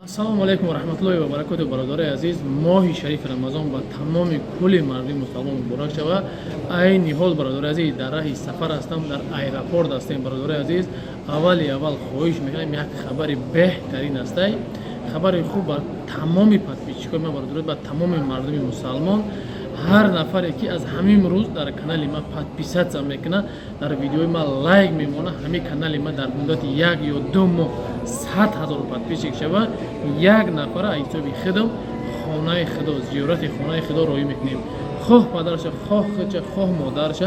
السلام علیکم و رحمت الله و برکاته. برادر عزیز، ماه شریف رمضان با تمام کل مردم مسلمان مبارک شود. این حال برادر عزیز در راه سفر هستم، در ایرپورت هستیم. برادر عزیز، اول خواهش میکنم یک خبر بهترین است، خبر خوب با تمام پادپیچکای ما برادر، با تمام مردم مسلمان. هر نفری که از همین روز در کانال ما پادپیسات میکنه، در ویدیوی ما لایک میمونه، همین کانال ما در مدت یک یا دو ماه 100,000 پادپیچک شود، یک نفر ایتوبی خدم خانه خدا، زیارت خانه خدا روی میکنیم. خواه پدرش، خواه خودش، خواه مادرش،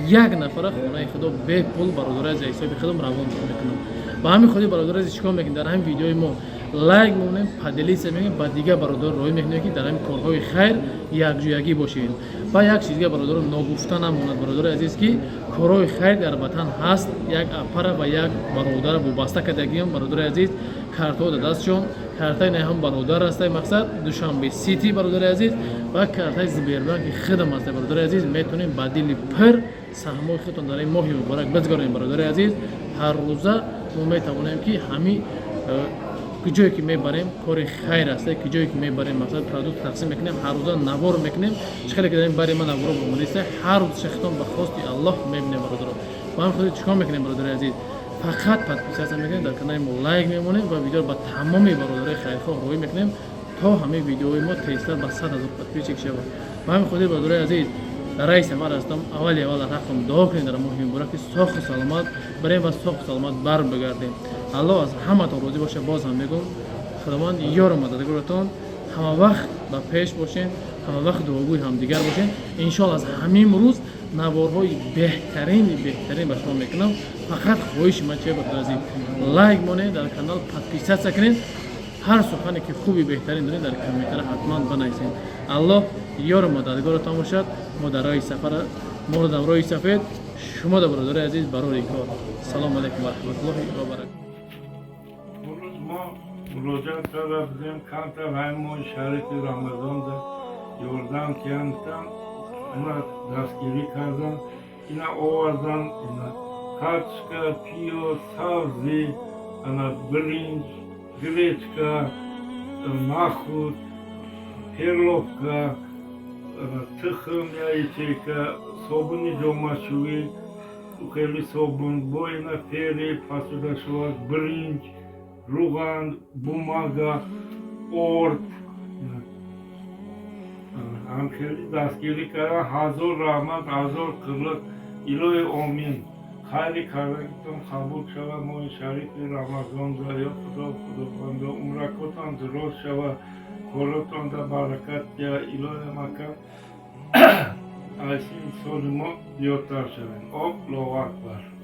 یک نفر خانه خدا به پول برادر از ایتوبی خدم روان میکنم. با همین خودی برادر از چیکار میکنیم؟ در همین ویدیوی ما لایک میمونیم، پادلیس میگیم، با دیگه برادر روی میکنیم که در همین کارهای خیر یکجویگی باشین. با یک چیز دیگه برادر نگفته نماند برادر عزیز که کارهای خیر در وطن هست. یک اپر و یک برادر وابسته کردگی هم برادر عزیز کارتا دستشون، کارتای نه هم برادر است. مقصد دوشنبه سیتی برادر عزیز و کارتای زبیربانک خدمت است برادر عزیز. میتونیم بدیل پر سهمای خودتون در این ماه مبارک بگذاریم برادر عزیز. هر روزه ما میتونیم که همین کجایی که میبریم کار خیر است، کجایی که میبریم مثلا پروداکت تقسیم میکنیم، هر روزا نوار میکنیم. چخیلی که داریم برای من نوار بمونیسته، هر روز شختون به خواست الله میبینیم برادر. با هم خودی چیکار میکنیم برادر عزیز؟ فقط پادپیس میکنیم، در کانال ما لایک میمونیم و ویدیو با تمام برادرای خیرخواه روی میکنیم تا همه ویدیوهای ما تیزتر با 100,000 پادپیچک شود. با هم خودی برادرای عزیز در رئیس ما هستم. اول رقم دعا کنید در مهم برای که ساخت سلامت بریم و ساخت سلامت بر بگردیم. الله از همه تا روزی باشه. باز هم میگم خداوند یار و مددگارتون همه وقت با پیش باشین، همه وقت دعاگوی هم دیگر باشین. انشالله از همین روز نوارهای بهترین به شما میکنم. فقط خواهش من چه برادر عزیز لایک مونه، در کانال پادپیسات کنین، هر سخنی که خوبی بهترین دارین در کامنت‌ها حتما بنویسین. الله یار و مددگارتان باشد. ما در راه سفر، ما در راه سفید، شما در برادر عزیز برای کار. سلام علیکم و رحمت الله و برکاته. ما مراجعت کردیم کانت و همون شریف رمضان در یوردان کردن، اونا دستگیری کردن، اینا آوردن، اینا کاچکا، پیو، سبزی، اینا برنج، گریچکا، نخود، پرلوفکا، تخم یایچیکا، صابونی جمعشوی، خیلی صابون، بوینا پیری، پاسودشوار، برنج، روغن، بوماگا، ارد، هم خیلی دستگیری کردن. 1000 رحمت، 1000 قلت، الهی آمین. خیلی کردگیتون قبول شود. ماه شریف رمضان را یا خداوند عمرکتان دراز شود، کارتان در برکت یا الهی مکان از این سال ما زیادتر شوید. الله اکبر.